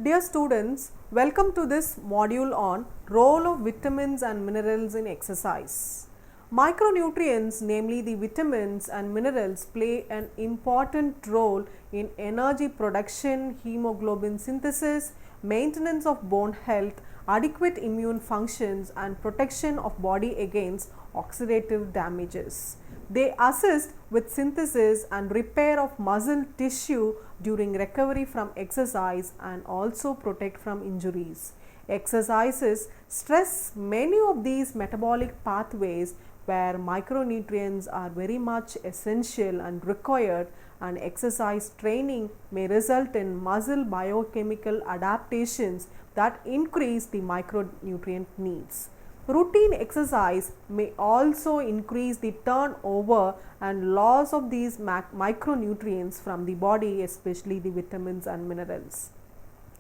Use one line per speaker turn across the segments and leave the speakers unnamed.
Dear students, welcome to this module on role of vitamins and minerals in exercise. Micronutrients, namely the vitamins and minerals, play an important role in energy production, hemoglobin synthesis, maintenance of bone health, adequate immune functions and protection of body against oxidative damages. They assist with synthesis and repair of muscle tissue during recovery from exercise and also protect from injuries. Exercises stress many of these metabolic pathways where micronutrients are very much essential and required, and exercise training may result in muscle biochemical adaptations that increase the micronutrient needs. Routine exercise may also increase the turnover and loss of these micronutrients from the body, especially the vitamins and minerals.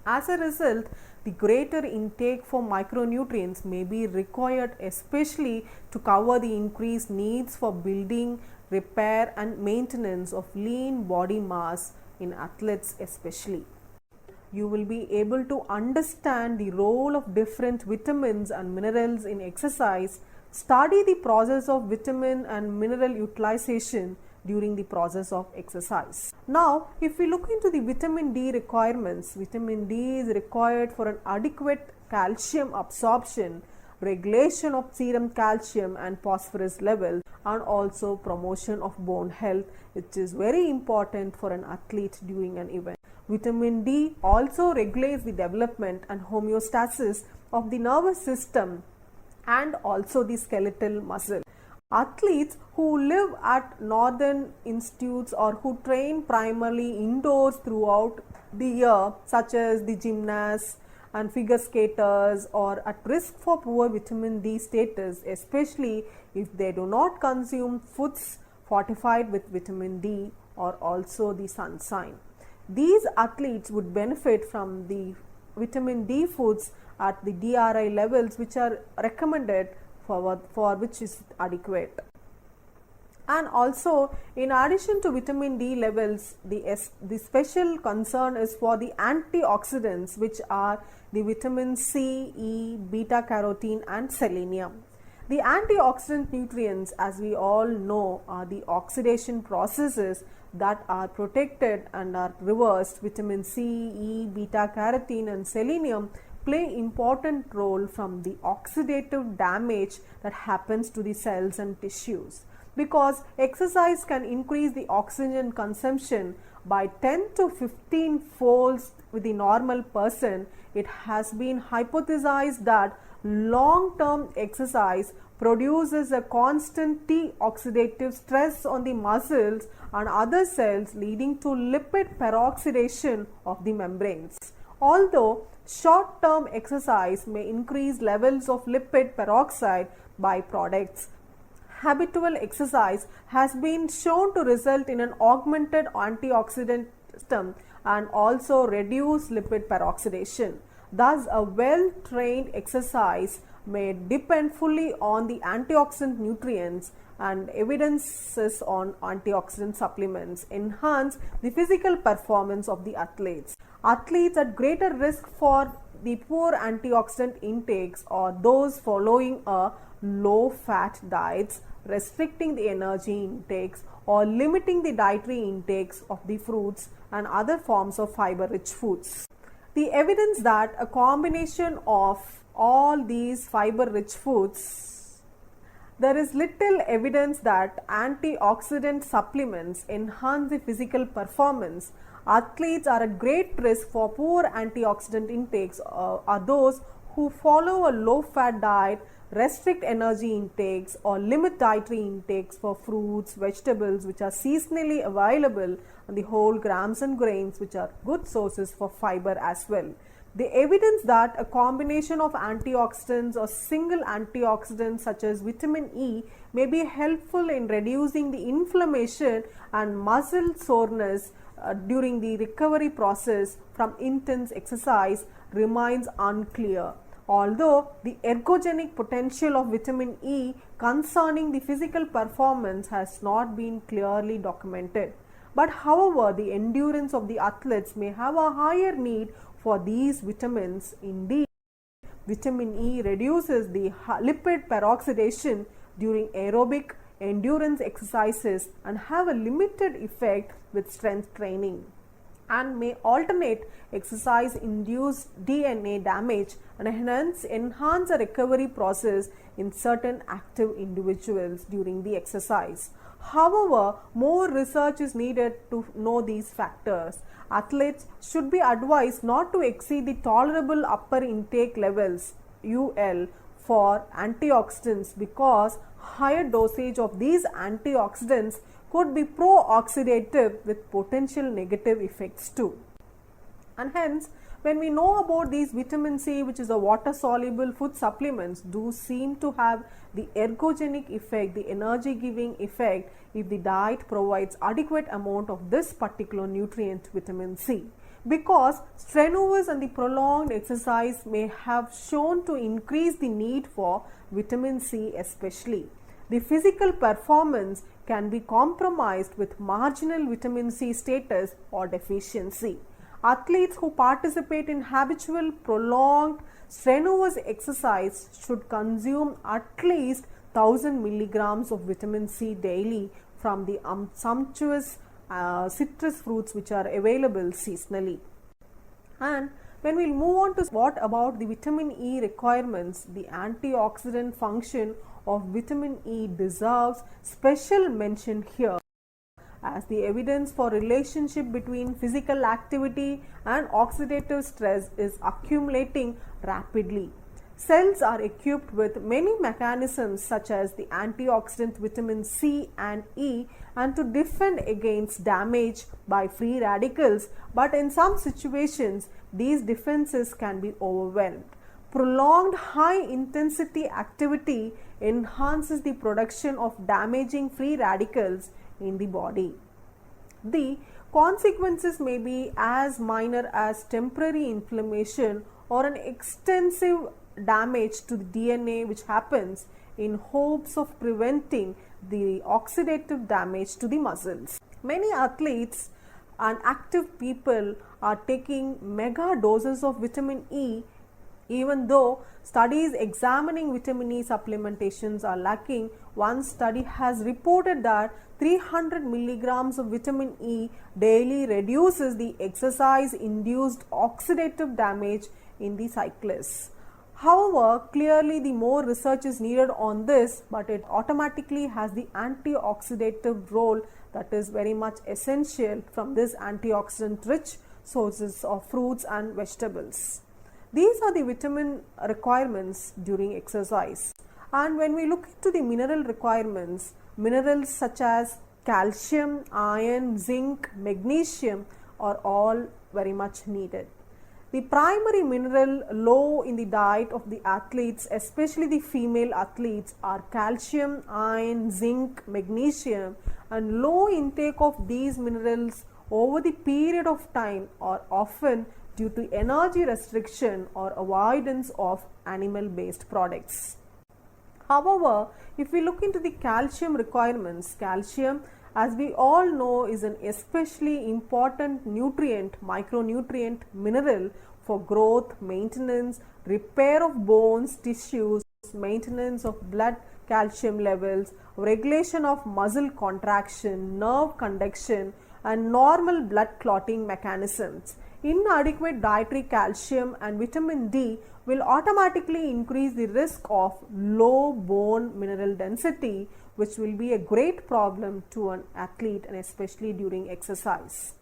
As a result, the greater intake for micronutrients may be required, especially to cover the increased needs for building, repair and maintenance of lean body mass in athletes especially. You will be able to understand the role of different vitamins and minerals in exercise. Study the process of vitamin and mineral utilization during the process of exercise. Now, if we look into the vitamin D requirements, vitamin D is required for an adequate calcium absorption, regulation of serum calcium and phosphorus levels, and also promotion of bone health, which is very important for an athlete during an event. Vitamin D also regulates the development and homeostasis of the nervous system and also the skeletal muscle. Athletes who live at northern institutes or who train primarily indoors throughout the year, such as the gymnasts and figure skaters, are at risk for poor vitamin D status, especially if they do not consume foods fortified with vitamin D or also the sunshine. These athletes would benefit from the vitamin D foods at the DRI levels which are recommended for which is adequate. And also, in addition to vitamin D levels, the special concern is for the antioxidants, which are the vitamin C, E, beta carotene and selenium. The antioxidant nutrients, as we all know, are the oxidation processes that are protected and are reversed. Vitamin C, E, beta carotene and selenium play important role from the oxidative damage that happens to the cells and tissues. Because exercise can increase the oxygen consumption by 10 to 15 folds with the normal person, it has been hypothesized that long-term exercise produces a constant T-oxidative stress on the muscles and other cells, leading to lipid peroxidation of the membranes. Although short-term exercise may increase levels of lipid peroxide byproducts, habitual exercise has been shown to result in an augmented antioxidant system and also reduce lipid peroxidation. Thus, a well-trained exercise may depend fully on the antioxidant nutrients, and evidences on antioxidant supplements enhance the physical performance of the athletes. Athletes at greater risk for the poor antioxidant intakes are those following a low-fat diets, restricting the energy intakes or limiting the dietary intakes of the fruits and other forms of fiber-rich foods. The evidence that a combination of all these fiber-rich foods, there is little evidence that antioxidant supplements enhance the physical performance. Athletes are at great risk for poor antioxidant intakes are those who follow a low-fat diet, restrict energy intakes or limit dietary intakes for fruits, vegetables which are seasonally available, and the whole grams and grains which are good sources for fiber as well. The evidence that a combination of antioxidants or single antioxidants such as vitamin E may be helpful in reducing the inflammation and muscle soreness during the recovery process from intense exercise remains unclear. Although the ergogenic potential of vitamin E concerning the physical performance has not been clearly documented. But however, the endurance of the athletes may have a higher need for these vitamins. Indeed, vitamin E reduces the lipid peroxidation during aerobic endurance exercises and have a limited effect with strength training, and may alternate exercise induced DNA damage and hence enhance a recovery process in certain active individuals during the exercise. However, more research is needed to know these factors. Athletes should be advised not to exceed the tolerable upper intake levels UL for antioxidants, because higher dosage of these antioxidants could be pro-oxidative with potential negative effects too. And hence, when we know about these vitamin C, which is a water soluble food supplements, do seem to have the ergogenic effect, the energy giving effect, if the diet provides adequate amount of this particular nutrient, vitamin C. Because strenuous and the prolonged exercise may have shown to increase the need for vitamin C especially. The physical performance can be compromised with marginal vitamin C status or deficiency. Athletes who participate in habitual, prolonged, strenuous exercise should consume at least 1000 milligrams of vitamin C daily from the sumptuous citrus fruits which are available seasonally. And when we move on to what about the vitamin E requirements, the antioxidant function of vitamin E deserves special mention here, as the evidence for relationship between physical activity and oxidative stress is accumulating rapidly. Cells are equipped with many mechanisms such as the antioxidant vitamin C and E and to defend against damage by free radicals, but in some situations these defenses can be overwhelmed. Prolonged high intensity activity enhances the production of damaging free radicals in the body. The consequences may be as minor as temporary inflammation or an extensive damage to the DNA, which happens in hopes of preventing the oxidative damage to the muscles. Many athletes and active people are taking mega doses of vitamin E, even though studies examining vitamin E supplementations are lacking. One study has reported that 300 milligrams of vitamin E daily reduces the exercise induced oxidative damage in the cyclists. However, clearly the more research is needed on this, but it automatically has the antioxidative role that is very much essential from this antioxidant rich sources of fruits and vegetables. These are the vitamin requirements during exercise. And when we look into the mineral requirements, minerals such as calcium, iron, zinc, magnesium are all very much needed. The primary mineral low in the diet of the athletes, especially the female athletes, are calcium, iron, zinc, magnesium, and low intake of these minerals over the period of time are often due to energy restriction or avoidance of animal based products. However, if we look into the calcium requirements, calcium, as we all know, is an especially important nutrient, micronutrient, mineral for growth, maintenance, repair of bones, tissues, maintenance of blood calcium levels, regulation of muscle contraction, nerve conduction, and normal blood clotting mechanisms. Inadequate dietary calcium and vitamin D will automatically increase the risk of low bone mineral density, which will be a great problem to an athlete and especially during exercise.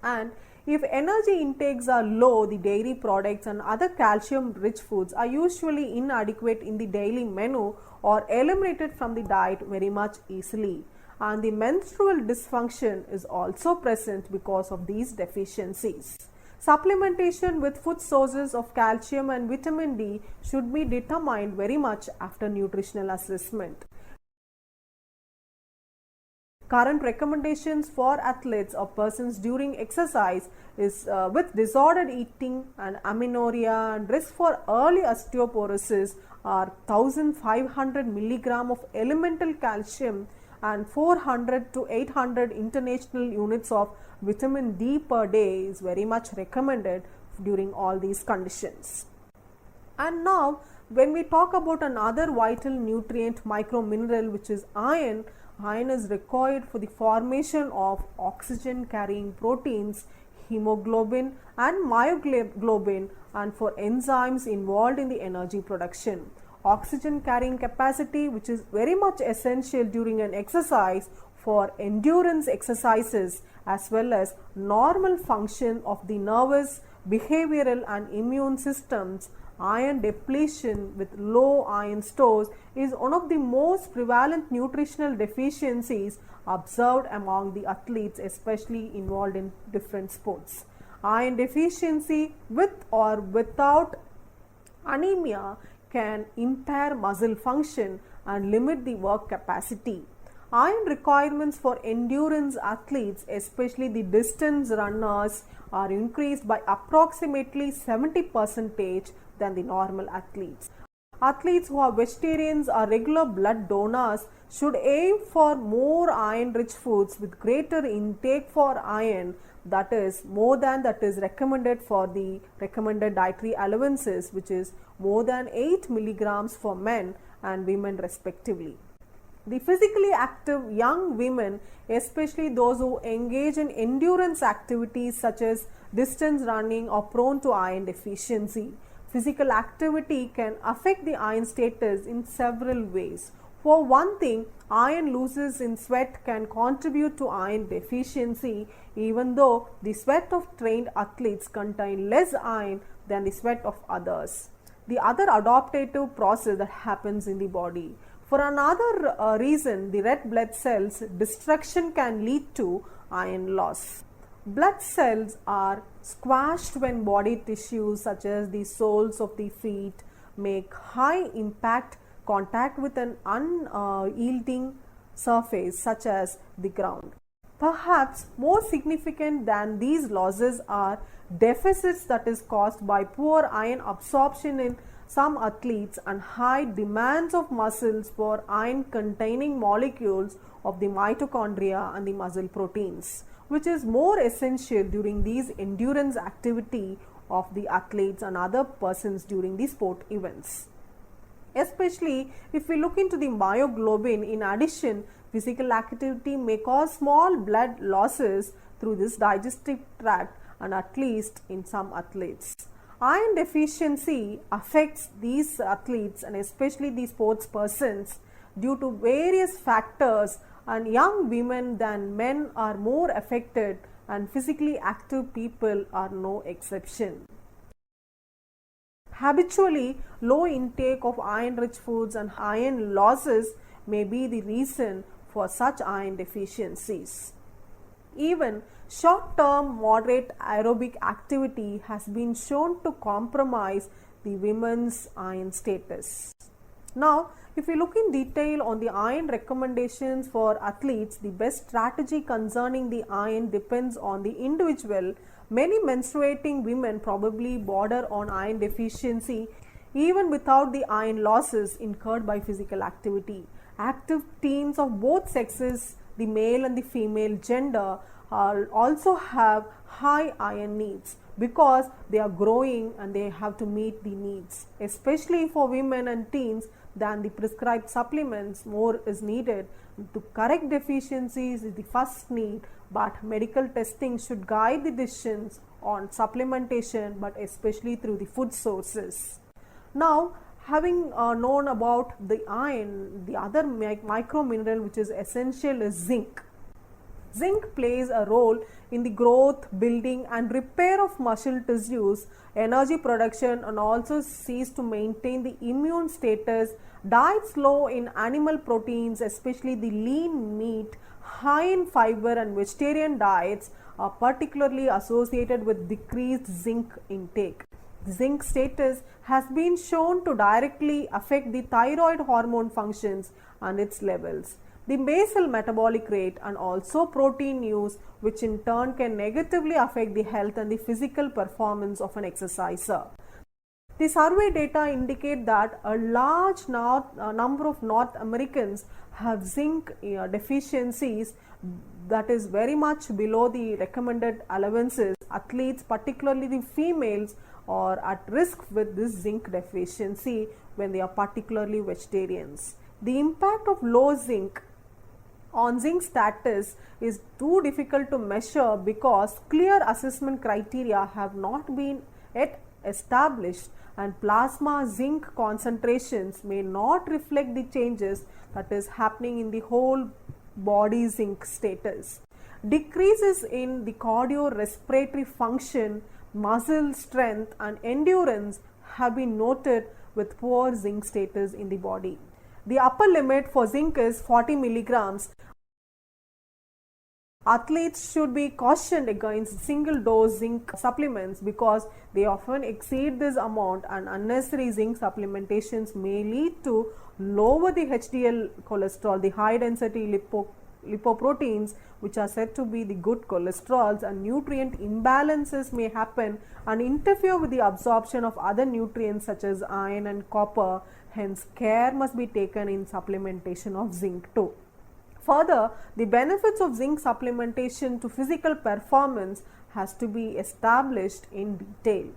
And if energy intakes are low, the dairy products and other calcium rich foods are usually inadequate in the daily menu or eliminated from the diet very much easily. And the menstrual dysfunction is also present because of these deficiencies. Supplementation with food sources of calcium and vitamin D should be determined very much after nutritional assessment. Current recommendations for athletes or persons during exercise is with disordered eating and amenorrhea and risk for early osteoporosis are 1500 milligram of elemental calcium and 400 to 800 international units of vitamin D per day is very much recommended during all these conditions. And now when we talk about another vital nutrient micro mineral, which is iron, iron is required for the formation of oxygen carrying proteins, hemoglobin and myoglobin, and for enzymes involved in the energy production. Oxygen carrying capacity, which is very much essential during an exercise for endurance exercises as well as normal function of the nervous, behavioral and immune systems. Iron depletion with low iron stores is one of the most prevalent nutritional deficiencies observed among the athletes, especially involved in different sports. Iron deficiency with or without anemia can impair muscle function and limit the work capacity. Iron requirements for endurance athletes, especially the distance runners, are increased by approximately 70% than the normal athletes. Athletes who are vegetarians or regular blood donors should aim for more iron rich foods with greater intake for iron, that is more than that is recommended for the recommended dietary allowances, which is more than 8 milligrams for men and women respectively. The physically active young women, especially those who engage in endurance activities such as distance running, are prone to iron deficiency. Physical activity can affect the iron status in several ways. For one thing, iron losses in sweat can contribute to iron deficiency, even though the sweat of trained athletes contain less iron than the sweat of others. The other adaptive process that happens in the body. For another reason, the red blood cells destruction can lead to iron loss. Blood cells are squashed when body tissues such as the soles of the feet make high impact contact with an unyielding surface such as the ground. Perhaps more significant than these losses are deficits that is caused by poor iron absorption in some athletes and high demands of muscles for iron containing molecules of the mitochondria and the muscle proteins, which is more essential during these endurance activity of the athletes and other persons during the sport events. Especially if we look into the myoglobin, in addition, physical activity may cause small blood losses through this digestive tract and at least in some athletes. Iron deficiency affects these athletes and especially the sports persons due to various factors, and young women than men are more affected and physically active people are no exception. Habitually, low intake of iron rich foods and iron losses may be the reason for such iron deficiencies. Even short-term moderate aerobic activity has been shown to compromise the women's iron status. Now, if we look in detail on the iron recommendations for athletes, the best strategy concerning the iron depends on the individual. Many menstruating women probably border on iron deficiency even without the iron losses incurred by physical activity. Active teens of both sexes, the male and the female gender, also have high iron needs because they are growing and they have to meet the needs. Especially for women and teens, than the prescribed supplements, more is needed. To correct deficiencies is the first need, but medical testing should guide the decisions on supplementation, but especially through the food sources. Now, having known about the iron, the other micro mineral which is essential is zinc. Zinc plays a role in the growth, building and repair of muscle tissues, energy production, and also seeks to maintain the immune status. Diets low in animal proteins, especially the lean meat, high in fiber and vegetarian diets are particularly associated with decreased zinc intake. Zinc status has been shown to directly affect the thyroid hormone functions and its levels, the basal metabolic rate, and also protein use, which in turn can negatively affect the health and the physical performance of an exerciser. The survey data indicate that a large number of North Americans have zinc deficiencies that is very much below the recommended allowances. Athletes, particularly the females, are at risk with this zinc deficiency when they are particularly vegetarians. The impact of low zinc on zinc status is too difficult to measure because clear assessment criteria have not been yet established, and plasma zinc concentrations may not reflect the changes that is happening in the whole body zinc status. Decreases in the cardiorespiratory function, muscle strength and endurance have been noted with poor zinc status in the body. The upper limit for zinc is 40 milligrams. Athletes should be cautioned against single dose zinc supplements because they often exceed this amount, and unnecessary zinc supplementations may lead to lower the HDL cholesterol, the high density lipoproteins, which are said to be the good cholesterols, and nutrient imbalances may happen and interfere with the absorption of other nutrients such as iron and copper. Hence, care must be taken in supplementation of zinc too. Further, the benefits of zinc supplementation to physical performance has to be established in detail.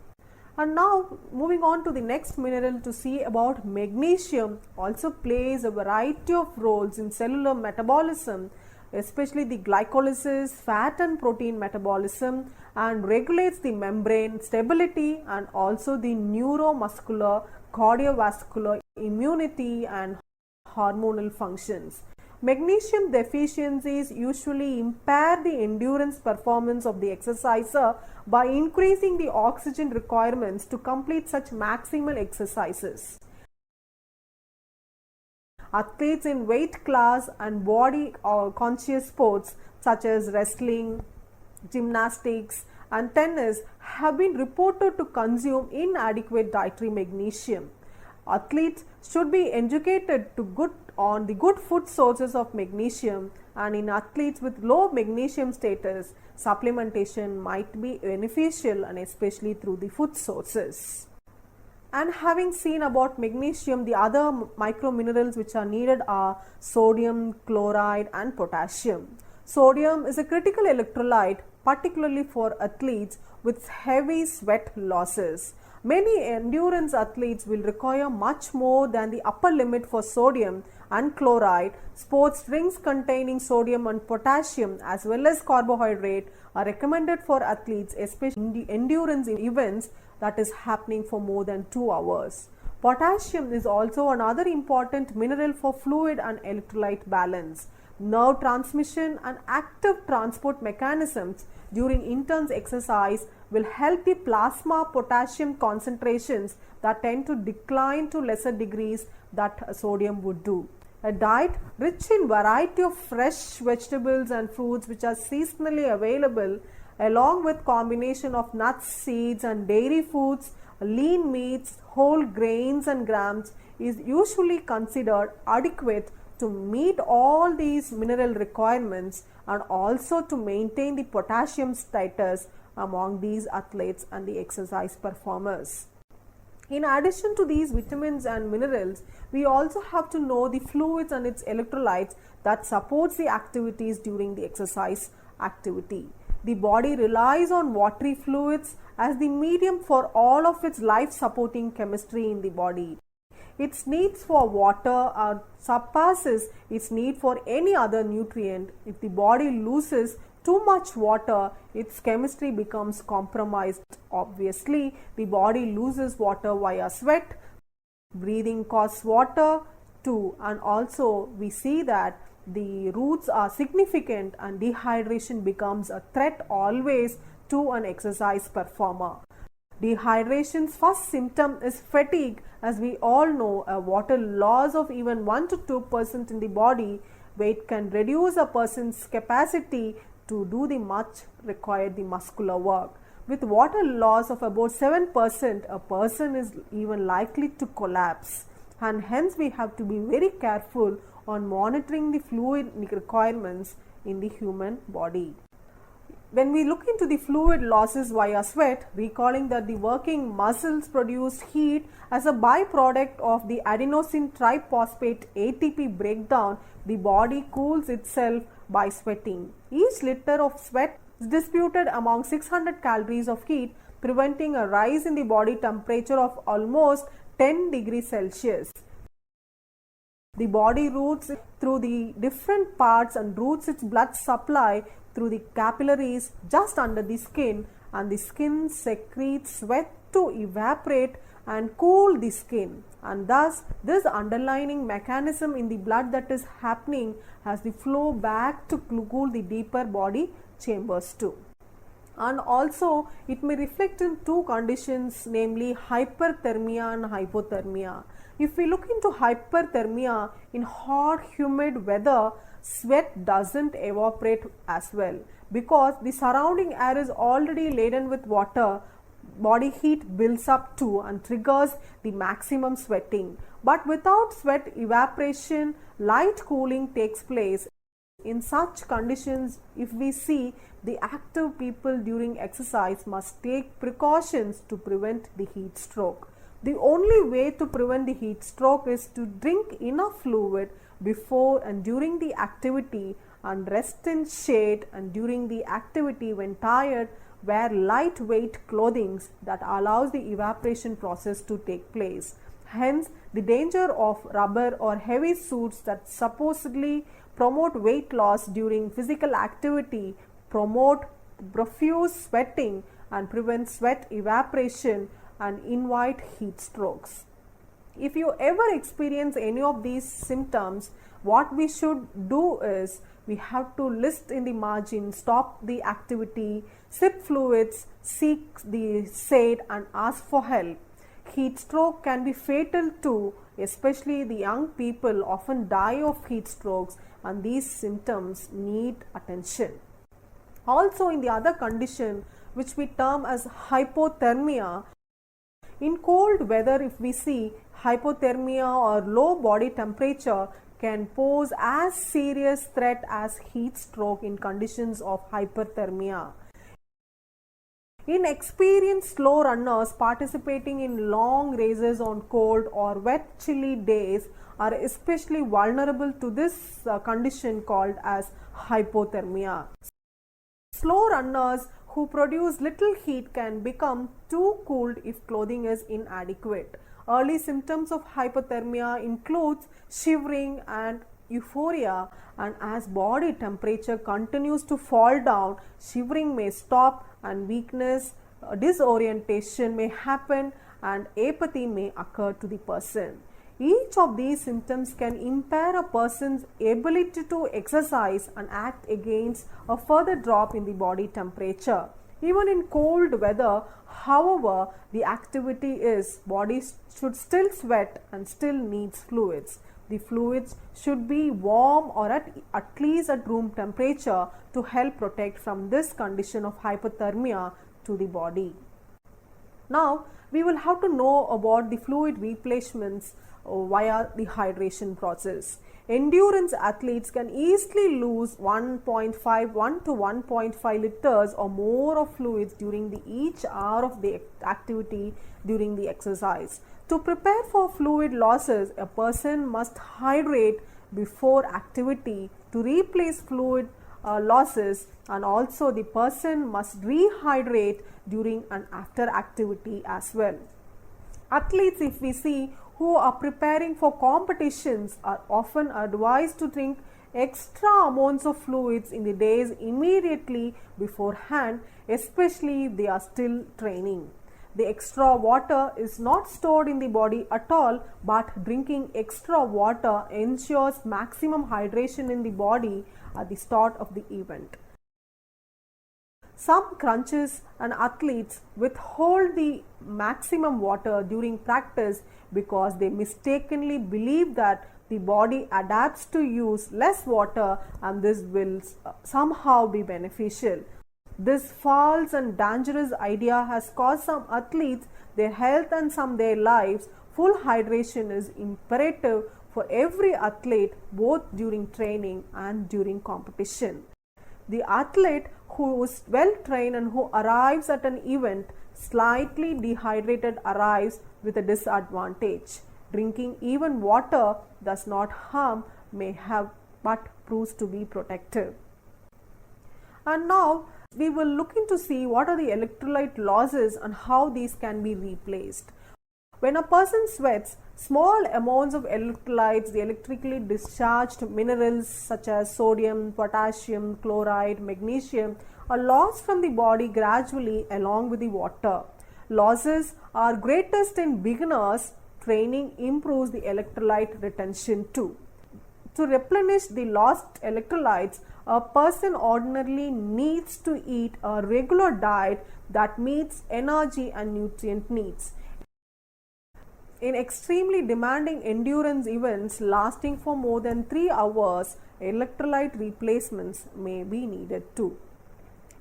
And now moving on to the next mineral to see about magnesium, also plays a variety of roles in cellular metabolism, especially the glycolysis, fat and protein metabolism, and regulates the membrane stability and also the neuromuscular, cardiovascular, immunity and hormonal functions. Magnesium deficiencies usually impair the endurance performance of the exerciser by increasing the oxygen requirements to complete such maximal exercises. Athletes in weight class and body conscious sports such as wrestling, gymnastics and tennis have been reported to consume inadequate dietary magnesium. Athletes should be educated on the good food sources of magnesium, and in athletes with low magnesium status, supplementation might be beneficial, and especially through the food sources. And having seen about magnesium, the other microminerals which are needed are sodium, chloride and potassium. Sodium is a critical electrolyte, particularly for athletes with heavy sweat losses. Many endurance athletes will require much more than the upper limit for sodium and chloride. Sports drinks containing sodium and potassium as well as carbohydrate are recommended for athletes, especially in the endurance events that is happening for more than 2 hours. Potassium is also another important mineral for fluid and electrolyte balance, nerve transmission and active transport mechanisms during intense exercise will help the plasma potassium concentrations that tend to decline to lesser degrees that sodium would do. A diet rich in variety of fresh vegetables and fruits which are seasonally available, along with combination of nuts, seeds and dairy foods, lean meats, whole grains and grams is usually considered adequate to meet all these mineral requirements and also to maintain the potassium status among these athletes and the exercise performers. In addition to these vitamins and minerals, we also have to know the fluids and its electrolytes that supports the activities during the exercise activity. The body relies on watery fluids as the medium for all of its life supporting chemistry in the body. Its needs for water surpasses its need for any other nutrient. If the body loses too much water, its chemistry becomes compromised. Obviously, the body loses water via sweat, breathing costs water too, and also we see that the roots are significant and dehydration becomes a threat always to an exercise performer. Dehydration's first symptom is fatigue. As we all know, a water loss of even 1 to 2% in the body weight can reduce a person's capacity to do the much required the muscular work. With water loss of about 7%, a person is even likely to collapse, and hence we have to be very careful on monitoring the fluid requirements in the human body. When we look into the fluid losses via sweat, recalling that the working muscles produce heat as a byproduct of the adenosine triphosphate ATP breakdown, the body cools itself by sweating. Each liter of sweat is distributed among 600 calories of heat, preventing a rise in the body temperature of almost 10 degrees Celsius. The body routes through the different parts and routes its blood supply through the capillaries just under the skin, and the skin secretes sweat to evaporate and cool the skin, and thus this underlying mechanism in the blood that is happening has the flow back to cool the deeper body chambers too. And also it may reflect in two conditions, namely hyperthermia and hypothermia. If we look into hyperthermia, in hot humid weather, sweat doesn't evaporate as well because the surrounding air is already laden with water. Body heat builds up too and triggers the maximum sweating. But without sweat evaporation, light cooling takes place. In such conditions, if we see, the active people during exercise must take precautions to prevent the heat stroke. The only way to prevent the heat stroke is to drink enough fluid before and during the activity, and rest in shade, and during the activity when tired, wear lightweight clothing that allows the evaporation process to take place. Hence, the danger of rubber or heavy suits that supposedly promote weight loss during physical activity promote profuse sweating and prevent sweat evaporation and invite heat strokes. If you ever experience any of these symptoms, what we should do is we have to list in the margin, stop the activity, sip fluids, seek the shade and ask for help. Heat stroke can be fatal too, especially the young people often die of heat strokes, and these symptoms need attention. Also, in the other condition which we term as hypothermia, in cold weather, if we see, hypothermia or low body temperature can pose as serious threat as heat stroke in conditions of hyperthermia. Inexperienced slow runners participating in long races on cold or wet chilly days are especially vulnerable to this condition called as hypothermia. Slow runners who produce little heat can become too cooled if clothing is inadequate. Early symptoms of hypothermia includes shivering and euphoria, and as body temperature continues to fall down, shivering may stop and weakness, disorientation may happen, and apathy may occur to the person. Each of these symptoms can impair a person's ability to exercise and act against a further drop in the body temperature. Even in cold weather, however, the activity is body should still sweat and still needs fluids. The fluids should be warm or at least at room temperature to help protect from this condition of hypothermia to the body. Now, we will have to know about the fluid replacements via the hydration process. Endurance athletes can easily lose 1 to 1.5 liters or more of fluids during each hour of the activity during the exercise. To prepare for fluid losses, a person must hydrate before activity to replace fluid losses, and also the person must rehydrate during and after activity as well. Athletes, if we see, who are preparing for competitions are often advised to drink extra amounts of fluids in the days immediately beforehand, especially if they are still training. The extra water is not stored in the body at all, but drinking extra water ensures maximum hydration in the body at the start of the event. Some crunches and athletes withhold the maximum water during practice because they mistakenly believe that the body adapts to use less water and this will somehow be beneficial. This false and dangerous idea has caused some athletes their health and some their lives. Full hydration is imperative for every athlete both during training and during competition. The athlete who is well trained and who arrives at an event slightly dehydrated arrives with a disadvantage. Drinking even water does not harm, may have, but proves to be protective. And now we will look into see what are the electrolyte losses and how these can be replaced. When a person sweats, small amounts of electrolytes, the electrically discharged minerals such as sodium, potassium, chloride, magnesium are lost from the body gradually along with the water. Losses are greatest in beginners. Training improves the electrolyte retention too. To replenish the lost electrolytes, a person ordinarily needs to eat a regular diet that meets energy and nutrient needs. In extremely demanding endurance events lasting for more than 3 hours, electrolyte replacements may be needed too.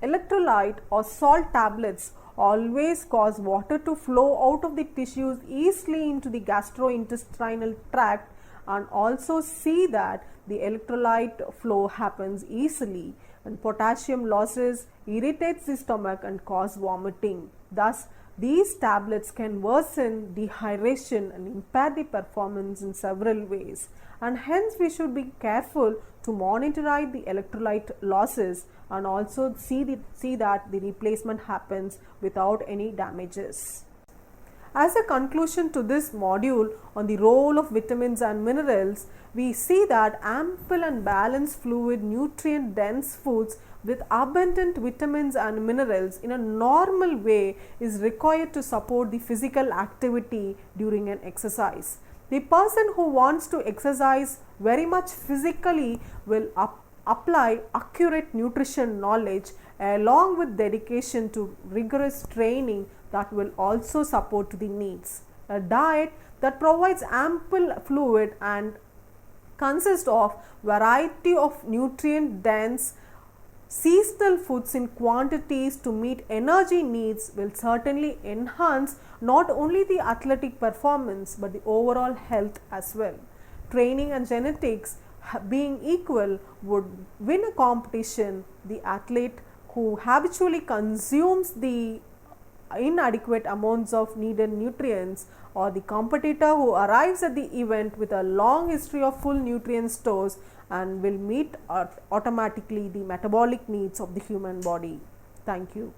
Electrolyte or salt tablets always cause water to flow out of the tissues easily into the gastrointestinal tract, and also see that the electrolyte flow happens easily, and potassium losses irritates the stomach and cause vomiting. Thus, these tablets can worsen dehydration and impair the performance in several ways, and hence we should be careful to monitor the electrolyte losses and also see that the replacement happens without any damages. As a conclusion to this module on the role of vitamins and minerals, we see that ample and balanced fluid, nutrient dense foods with abundant vitamins and minerals in a normal way is required to support the physical activity during an exercise. The person who wants to exercise very much physically will apply accurate nutrition knowledge along with dedication to rigorous training that will also support the needs. A diet that provides ample fluid and consists of variety of nutrient dense seasonal foods in quantities to meet energy needs will certainly enhance not only the athletic performance but the overall health as well. Training and genetics being equal would win a competition. The athlete who habitually consumes the inadequate amounts of needed nutrients, or the competitor who arrives at the event with a long history of full nutrient stores and will meet automatically the metabolic needs of the human body. Thank you.